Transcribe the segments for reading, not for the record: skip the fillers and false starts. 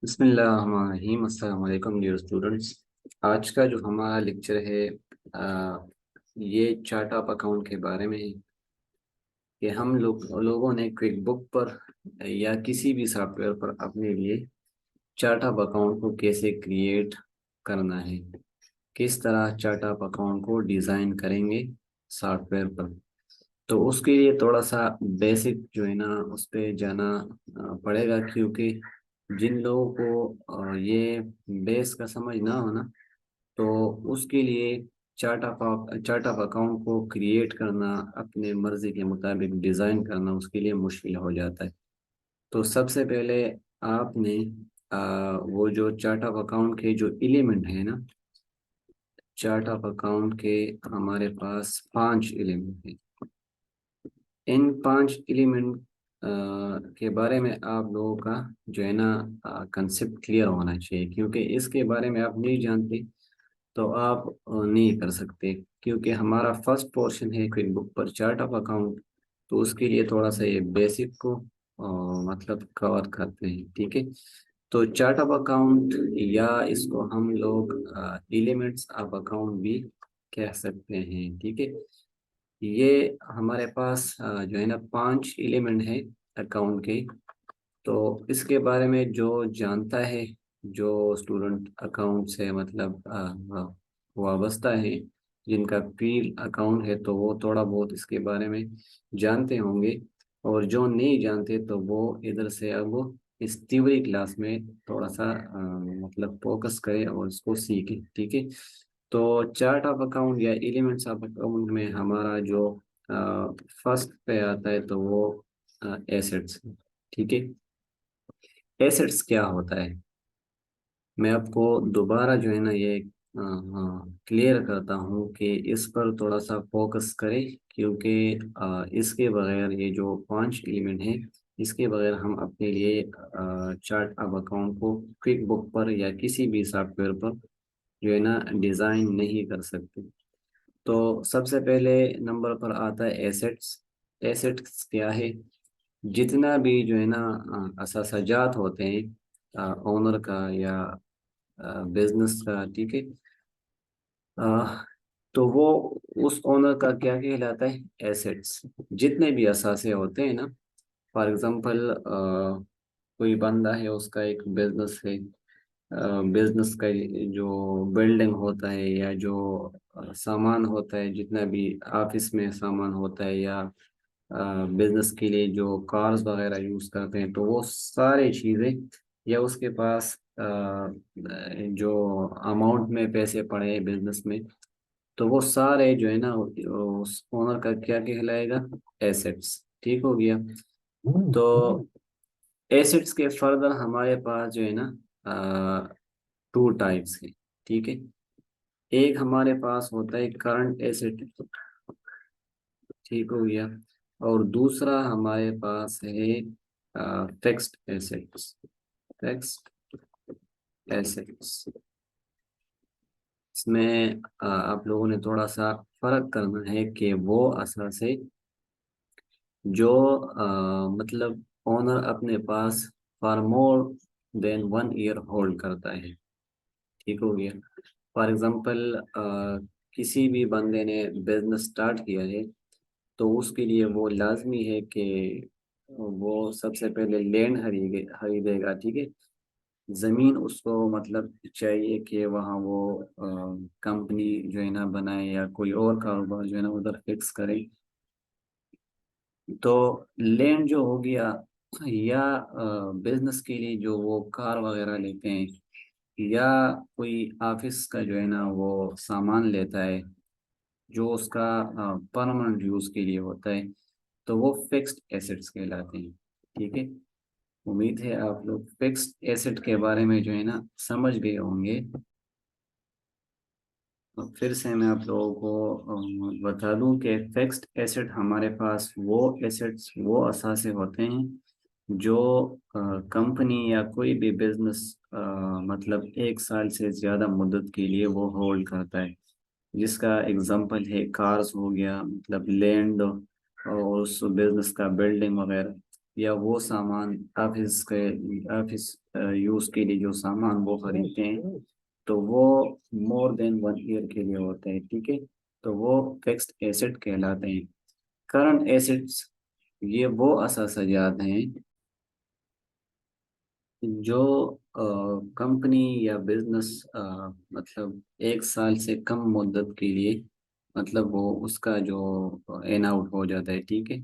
बिस्मिल्लाहिर्रहमानिर्रहीम। अस्सलाम वालेकुम डियर स्टूडेंट्स। आज का जो हमारा लेक्चर है ये चार्ट ऑफ अकाउंट के बारे में है कि हम लोगों ने क्विक बुक पर या किसी भी सॉफ्टवेयर पर अपने लिए चार्ट ऑफ अकाउंट को कैसे क्रिएट करना है, किस तरह चार्ट ऑफ अकाउंट को डिज़ाइन करेंगे सॉफ्टवेयर पर। तो उसके लिए थोड़ा सा बेसिक जो है ना उस पे जाना पड़ेगा, क्योंकि जिन लोगों को ये बेस का समझ ना हो ना, तो उसके लिए चार्ट ऑफ अकाउंट को क्रिएट करना, अपने मर्जी के मुताबिक डिज़ाइन करना उसके लिए मुश्किल हो जाता है। तो सबसे पहले आपने वो जो चार्ट ऑफ अकाउंट के जो एलिमेंट है ना, चार्ट ऑफ अकाउंट के हमारे पास 5 एलिमेंट हैं। इन 5 एलिमेंट के बारे में आप लोगों का जो है ना कंसेप्ट क्लियर होना चाहिए, क्योंकि इसके बारे में आप नहीं जानते तो आप नहीं कर सकते। क्योंकि हमारा फर्स्ट पोर्शन है क्विक बुक पर चार्ट ऑफ अकाउंट, तो उसके लिए थोड़ा सा ये बेसिक को मतलब कवर करते हैं, ठीक है। तो चार्ट ऑफ अकाउंट या इसको हम लोग एलिमेंट्स ऑफ अकाउंट भी कह सकते हैं, ठीक है। ये हमारे पास जो है ना 5 एलिमेंट है अकाउंट के। तो इसके बारे में जो जानता है, जो स्टूडेंट अकाउंट से मतलब वाबस्ता है, जिनका फील्ड अकाउंट है, तो वो थोड़ा बहुत इसके बारे में जानते होंगे। और जो नहीं जानते तो वो इधर से अब इस थ्योरी क्लास में थोड़ा सा मतलब फोकस करें और इसको सीखें, ठीक है। तो चार्ट ऑफ अकाउंट या एलिमेंट्स ऑफ अकाउंट में हमारा जो फर्स्ट पे आता है तो वो एसेट्स, ठीक है। एसेट्स क्या होता है, मैं आपको दोबारा जो है ना ये क्लियर करता हूँ कि इस पर थोड़ा सा फोकस करें, क्योंकि इसके बगैर ये जो 5 एलिमेंट हैं, इसके बगैर हम अपने लिए चार्ट ऑफ अकाउंट को क्विक बुक पर या किसी भी सॉफ्टवेयर पर जो है ना डिज़ाइन नहीं कर सकते। तो सबसे पहले नंबर पर आता है एसेट्स। एसेट्स क्या है, जितना भी जो है ना असासाजात होते हैं ओनर का या बिजनेस का, ठीक है। अ, तो वो उस ओनर का क्या कहलाता है, एसेट्स। जितने भी असासे होते हैं ना, फॉर एग्जांपल कोई बंदा है, उसका एक बिजनेस है। बिजनेस का जो बिल्डिंग होता है या जो सामान होता है, जितना भी ऑफिस में सामान होता है या बिजनेस के लिए जो कार्स वगैरह यूज करते हैं, तो वो सारी चीजें या उसके पास जो अमाउंट में पैसे पड़े हैं बिजनेस में, तो वो सारे जो है ना उस ओनर का क्या कहलाएगा, एसेट्स। ठीक हो गया। तो एसेट्स के फर्दर हमारे पास जो है ना 2 टाइप्स है, ठीक है। एक हमारे पास होता है करंट एसेट, ठीक हो गया। और दूसरा हमारे पास है फिक्स्ड एसेट्स। फिक्स्ड एसेट्स, इसमें आप लोगों ने थोड़ा सा फर्क करना है कि वो असल से जो मतलब ओनर अपने पास for more than 1 year hold करता है, ठीक हो गया। फॉर एग्जांपल किसी भी बंदे ने बिजनेस स्टार्ट किया है, तो उसके लिए वो लाजमी है कि वो सबसे पहले लैंड खरीदेगा, ठीक है। ज़मीन उसको मतलब चाहिए कि वहाँ वो कंपनी जो है ना बनाए या कोई और कारोबार जो है ना उधर फिक्स करे। तो लैंड जो हो गया, या बिजनेस के लिए जो वो कार वगैरह लेते हैं, या कोई ऑफिस का जो है ना वो सामान लेता है, जो उसका परमानेंट यूज के लिए होता है, तो वो फिक्स्ड एसेट्स कहलाते हैं, ठीक है। उम्मीद है आप लोग फिक्स्ड एसेट के बारे में जो है ना समझ गए होंगे। तो फिर से मैं आप लोगों को बता दूं कि फिक्स्ड एसेट हमारे पास वो एसेट्स, वो असासे होते हैं जो कंपनी या कोई भी बिजनेस मतलब 1 साल से ज़्यादा मुद्दत के लिए वो होल्ड करता है। जिसका एग्जांपल है कार्स हो गया, मतलब लैंड और उस बिजनेस का बिल्डिंग वगैरह। या वो सामान ऑफिस यूज के लिए जो सामान वो खरीदते हैं, तो वो मोर देन 1 ईयर के लिए होते हैं, ठीक है। तो वो फिक्स्ड एसेट कहलाते हैं। करंट एसेट्स ये वो असासजात हैं जो कंपनी या बिजनेस मतलब 1 साल से कम मुद्दत के लिए, मतलब वो उसका जो इन आउट हो जाता है, ठीक है।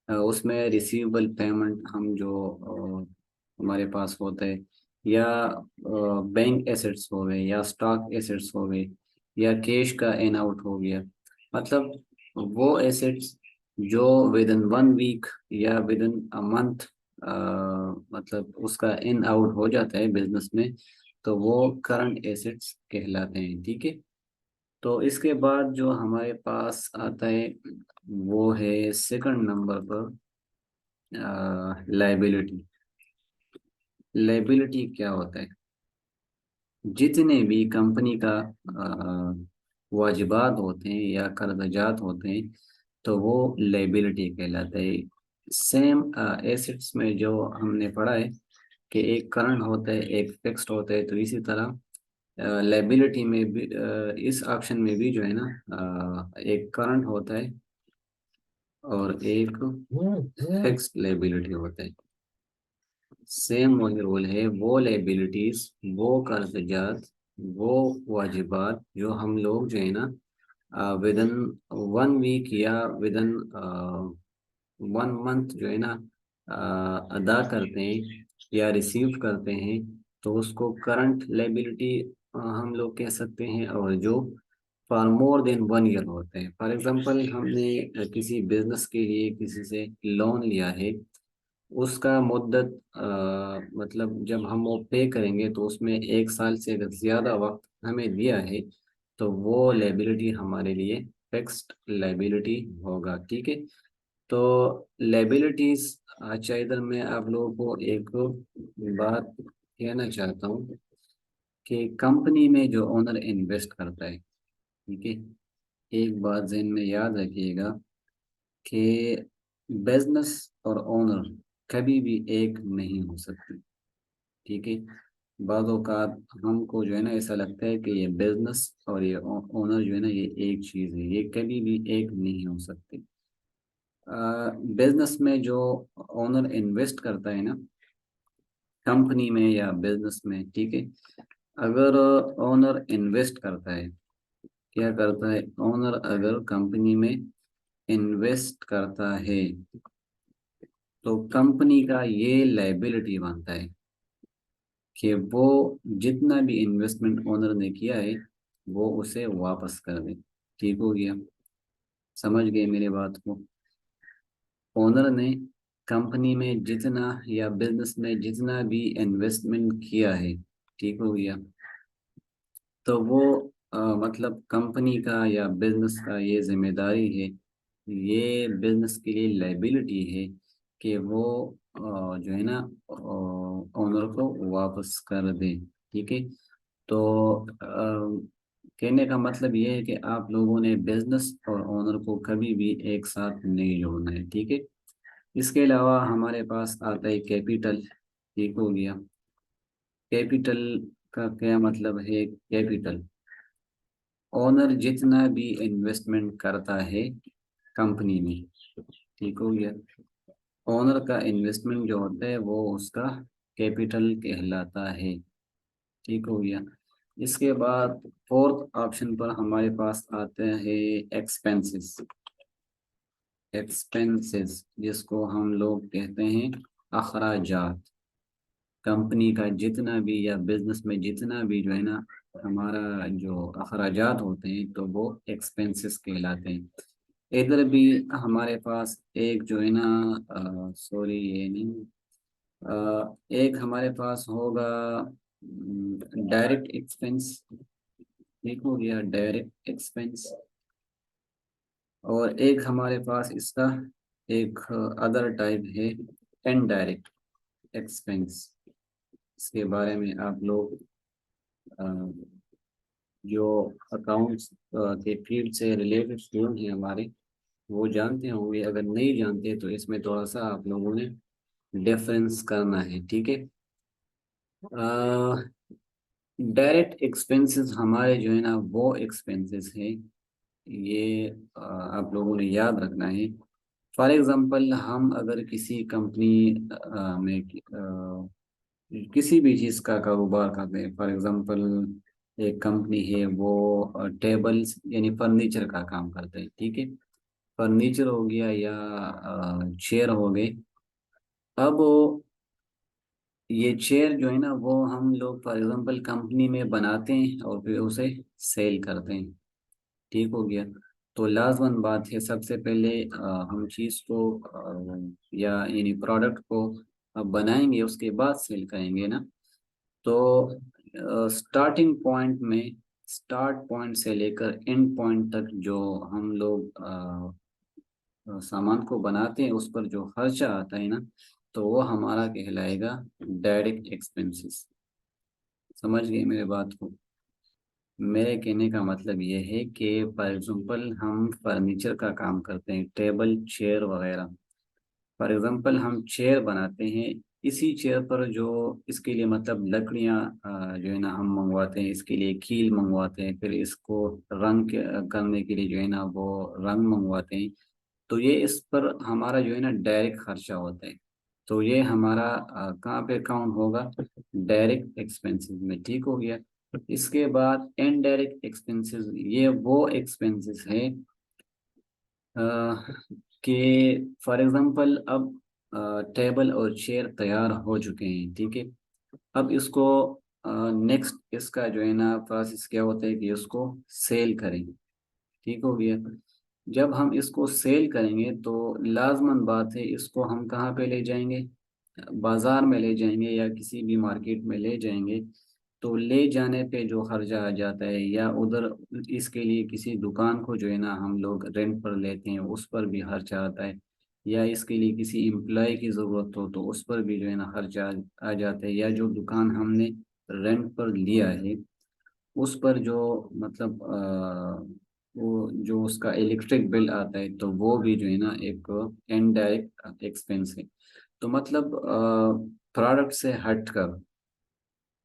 उसमें रिसीवेबल पेमेंट हम जो हमारे पास होता है, या बैंक एसेट्स हो गए, या स्टॉक एसेट्स हो गए, या कैश का इन आउट हो गया, मतलब वो एसेट्स जो विद इन 1 वीक या विद इन अ मंथ मतलब उसका इन आउट हो जाता है बिजनेस में, तो वो करंट एसेट्स कहलाते हैं, ठीक है। तो इसके बाद जो हमारे पास आता है वो है सेकंड नंबर पर लाइबिलिटी। लाइबिलिटी क्या होता है? जितने भी कंपनी का वाजिबात होते हैं या कर्जजात होते हैं, तो वो लाइबिलिटी कहलाता है। सेम एसेट्स में जो हमने पढ़ा है कि एक करंट होता है, एक फिक्स्ड होता है, तो इसी तरह लाइबिलिटी में भी इस ऑप्शन में भी जो है ना एक करंट होता है और एक फिक्स्ड लाइबिलिटी होता है। सेम वही रोल है, वो लाइबिलिटीज, वो कर्जजात, वो वाजिबात जो हम लोग जो है ना विद इन 1 वीक या विद इन 1 मंथ जो है ना अदा करते हैं या रिसीव करते हैं, तो उसको करंट लाइबिलिटी हम लोग कह सकते हैं। और जो फॉर मोर देन 1 ईयर होते हैं, फॉर एग्जांपल हमने किसी बिजनेस के लिए किसी से लोन लिया है, उसका मुद्दत मतलब जब हम वो पे करेंगे तो उसमें 1 साल से अगर ज़्यादा वक्त हमें दिया है, तो वो लाइबिलिटी हमारे लिए फिक्स्ड लाइबिलिटी होगा, ठीक है। तो लाइबिलिटीज, अच्छा इधर मैं आप लोगों को एक बात कहना चाहता हूँ कि कंपनी में जो ओनर इन्वेस्ट करता है, ठीक है, एक बात जहन में याद रखिएगा कि बिजनेस और ओनर कभी भी एक नहीं हो सकते, ठीक है। बाज़ औक़ात हमको जो है ना ऐसा लगता है कि ये बिजनेस और ये ओनर जो है ना ये एक चीज़ है, ये कभी भी एक नहीं हो सकते। बिजनेस में जो ओनर इन्वेस्ट करता है ना कंपनी में या बिजनेस में, ठीक है, अगर ओनर इन्वेस्ट करता है, क्या करता है ओनर, अगर कंपनी में इन्वेस्ट करता है, तो कंपनी का ये लाइबिलिटी बनता है कि वो जितना भी इन्वेस्टमेंट ओनर ने किया है वो उसे वापस कर दे, ठीक हो गया। समझ गए मेरे बात को? ओनर ने कंपनी में जितना या बिजनेस में जितना भी इन्वेस्टमेंट किया है, ठीक हो गया, तो वो मतलब कंपनी का या बिजनेस का ये जिम्मेदारी है, ये बिजनेस के लिए लाइबिलिटी है कि वो जो है ना ओनर को वापस कर दे, ठीक है। तो कहने का मतलब ये है कि आप लोगों ने बिजनेस और ओनर को कभी भी एक साथ नहीं जोड़ना है, ठीक है। इसके अलावा हमारे पास आता है कैपिटल, ठीक हो गया। कैपिटल का क्या मतलब है? कैपिटल, ओनर जितना भी इन्वेस्टमेंट करता है कंपनी में, ठीक हो गया, ओनर का इन्वेस्टमेंट जो होता है वो उसका कैपिटल कहलाता है, ठीक हो गया। इसके बाद फोर्थ ऑप्शन पर हमारे पास आते हैं एक्सपेंसेस। एक्सपेंसेस जिसको हम लोग कहते हैं अखराजात। कंपनी का जितना भी या बिजनेस में जितना भी जो है ना हमारा जो अखराजात होते हैं, तो वो एक्सपेंसेस कहलाते हैं। इधर भी हमारे पास एक जो है ना सॉरी ये नहीं एक हमारे पास होगा डायरेक्ट एक्सपेंस, ठीक हो गया, डायरेक्ट एक्सपेंस। और एक हमारे पास इसका एक अदर टाइप है इनडायरेक्ट एक्सपेंस। इसके बारे में आप लोग अ, जो अकाउंट्स के फील्ड से रिलेटेड स्टूडेंट हैं हमारे, वो जानते होंगे। अगर नहीं जानते तो इसमें थोड़ा सा आप लोगों ने डिफरेंस करना है, ठीक है। डायरेक्ट एक्सपेंसेस हमारे जो है ना वो एक्सपेंसेस है, ये आप लोगों ने याद रखना है। फॉर एग्जांपल हम अगर किसी कंपनी में किसी भी चीज़ का कारोबार करते हैं, फॉर एग्जांपल एक कंपनी है वो टेबल्स यानी फर्नीचर का काम करते हैं, ठीक है। फर्नीचर हो गया या चेयर हो गए। अब ये चेयर जो है ना वो हम लोग फॉर एग्जांपल कंपनी में बनाते हैं और फिर उसे सेल करते हैं, ठीक हो गया। तो लाजमन बात है, सबसे पहले हम चीज़ को या यानी प्रोडक्ट को बनाएंगे, उसके बाद सेल करेंगे ना। तो स्टार्टिंग पॉइंट में, स्टार्ट पॉइंट से लेकर एंड पॉइंट तक जो हम लोग सामान को बनाते हैं उस पर जो खर्चा आता है ना, तो वो हमारा कहलाएगा डायरेक्ट एक्सपेंसेस। समझ गए मेरे बात को? मेरे कहने का मतलब ये है कि फॉर एग्जांपल हम फर्नीचर का काम करते हैं, टेबल चेयर वगैरह। फॉर एग्जांपल हम चेयर बनाते हैं, इसी चेयर पर जो इसके लिए मतलब लकड़ियां जो है ना हम मंगवाते हैं, इसके लिए कील मंगवाते हैं, फिर इसको रंग करने के लिए जो है ना वो रंग मंगवाते हैं। तो ये इस पर हमारा जो है ना डायरेक्ट खर्चा होता है। तो ये हमारा कहाँ पे काउंट होगा? डायरेक्ट एक्सपेंसेस में, ठीक हो गया। इसके बाद इनडायरेक्ट एक्सपेंसेस, ये वो एक्सपेंसेस है कि फॉर एग्जांपल अब टेबल और चेयर तैयार हो चुके हैं, ठीक है। अब इसको नेक्स्ट इसका जो है ना प्रोसेस क्या होता है कि इसको सेल करें, ठीक हो गया। जब हम इसको सेल करेंगे तो लाजमन बात है, इसको हम कहाँ पे ले जाएंगे? बाजार में ले जाएंगे या किसी भी मार्केट में ले जाएंगे। तो ले जाने पे जो खर्चा आ जाता है, या उधर इसके लिए किसी दुकान को जो है ना हम लोग रेंट पर लेते हैं, उस पर भी खर्चा आता है। या इसके लिए किसी एम्प्लॉय की ज़रूरत हो तो उस पर भी जो है ना खर्चा आ जाता है। या जो दुकान हमने रेंट पर लिया है उस पर जो मतलब वो जो उसका इलेक्ट्रिक बिल आता है, तो वो भी जो है ना एक इनडायरेक्ट एक्सपेंस है। तो मतलब प्रोडक्ट से हटकर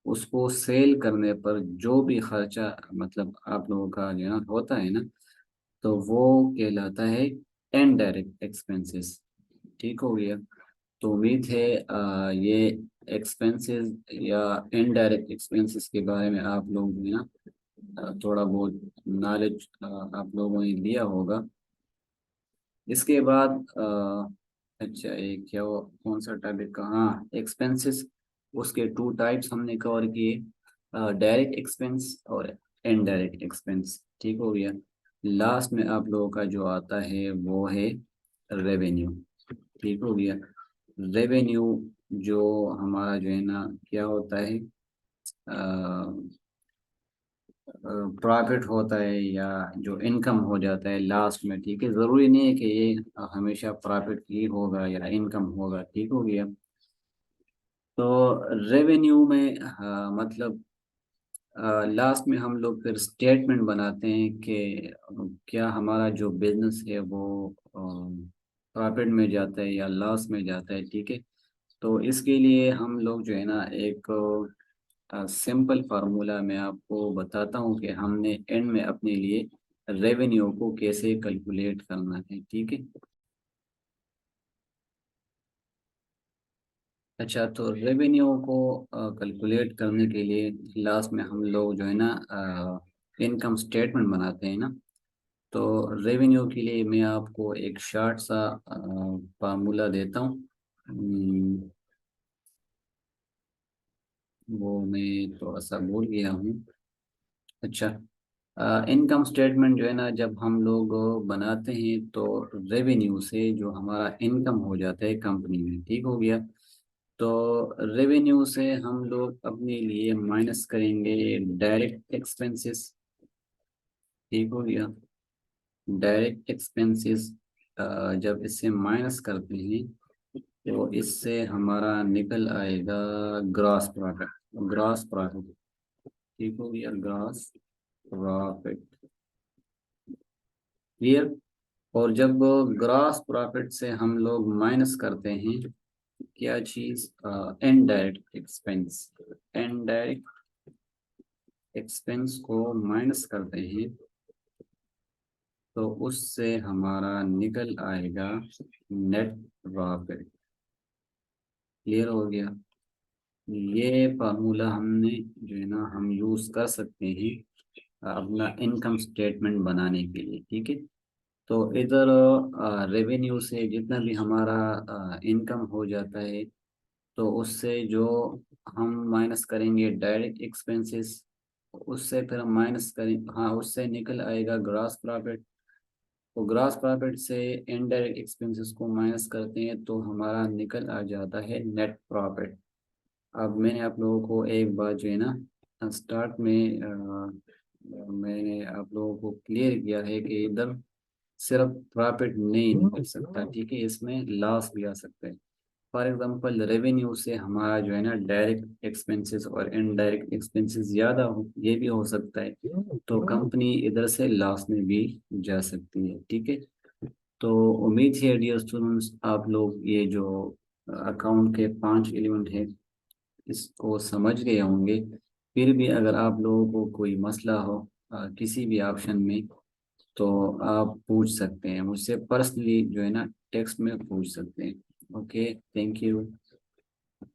उसको सेल करने पर जो भी खर्चा मतलब आप लोगों का जो है ना होता है ना, तो वो कहलाता है इनडायरेक्ट एक्सपेंसेस, ठीक हो गया। तो उम्मीद है ये एक्सपेंसेस या इनडायरेक्ट एक्सपेंसेस के बारे में आप लोग जो है ना थोड़ा बहुत नॉलेज आप लोगों ने लिया होगा। इसके बाद अच्छा एक क्या वो कौन सा टॉपिक का, हाँ एक्सपेंसेस, उसके टू टाइप्स हमने कवर किए, डायरेक्ट एक्सपेंस और इनडायरेक्ट एक्सपेंस, ठीक हो गया। लास्ट में आप लोगों का जो आता है वो है रेवेन्यू, ठीक हो गया। रेवेन्यू जो हमारा जो है ना क्या होता है, प्रॉफिट होता है या जो इनकम हो जाता है लास्ट में, ठीक है। ज़रूरी नहीं है कि ये हमेशा प्रॉफिट ही होगा या इनकम होगा, ठीक हो गया। तो रेवेन्यू में मतलब लास्ट में हम लोग फिर स्टेटमेंट बनाते हैं कि क्या हमारा जो बिजनेस है वो प्रॉफिट में जाता है या लॉस में जाता है, ठीक है। तो इसके लिए हम लोग जो है ना एक सिंपल फार्मूला मैं आपको बताता हूँ कि हमने एंड में अपने लिए रेवेन्यू को कैसे कैलकुलेट करना है, ठीक है। अच्छा, तो रेवेन्यू को कैलकुलेट करने के लिए लास्ट में हम लोग जो है ना इनकम स्टेटमेंट बनाते हैं ना। तो रेवेन्यू के लिए मैं आपको एक शॉर्ट सा फार्मूला देता हूँ। वो मैं थोड़ा सा भूल गया हूँ। अच्छा, इनकम स्टेटमेंट जो है ना जब हम लोग बनाते हैं तो रेवेन्यू से जो हमारा इनकम हो जाता है कंपनी में, ठीक हो गया। तो रेवेन्यू से हम लोग अपने लिए माइनस करेंगे डायरेक्ट एक्सपेंसेस, ठीक हो गया। डायरेक्ट एक्सपेंसेस जब इससे माइनस करते हैं तो इससे हमारा निकल आएगा ग्रॉस प्रॉफिट। ग्रॉस प्रॉफिट, ठीक हो गया, ग्रॉस प्रॉफिट, क्लियर। और जब ग्रॉस प्रॉफिट से हम लोग माइनस करते हैं क्या चीज, इनडायरेक्ट एक्सपेंस, इनडायरेक्ट एक्सपेंस को माइनस करते हैं तो उससे हमारा निकल आएगा नेट प्रॉफिट। क्लियर हो गया? ये फार्मूला हमने जो है ना हम यूज कर सकते हैं अपना इनकम स्टेटमेंट बनाने के लिए। ठीक है, तो इधर रेवेन्यू से जितना भी हमारा इनकम हो जाता है तो उससे जो हम माइनस करेंगे डायरेक्ट एक्सपेंसेस, उससे फिर हम माइनस करें, हाँ, उससे निकल आएगा ग्रॉस प्रॉफिट। तो ग्रॉस प्रॉफिट से इनडायरेक्ट एक्सपेंसेस को माइनस करते हैं तो हमारा निकल आ जाता है नेट प्रॉफिट। अब मैंने आप लोगों को एक बात जो है ना स्टार्ट में मैंने आप लोगों को क्लियर किया है कि इधर सिर्फ प्रॉफिट नहीं निकल सकता, ठीक है, इसमें लॉस भी आ सकता है। फॉर एग्जांपल रेवेन्यू से हमारा जो है ना डायरेक्ट एक्सपेंसेस और इनडायरेक्ट एक्सपेंसेस ज़्यादा हो, ये भी हो सकता है, तो कंपनी इधर से लॉस में भी जा सकती है। ठीक है, तो उम्मीद है डियर स्टूडेंट्स आप लोग ये जो अकाउंट के 5 एलिमेंट है इसको समझ गए होंगे। फिर भी अगर आप लोगों को कोई मसला हो किसी भी ऑप्शन में तो आप पूछ सकते हैं मुझसे पर्सनली, जो है ना टेक्स्ट में पूछ सकते हैं। Okay, thank you.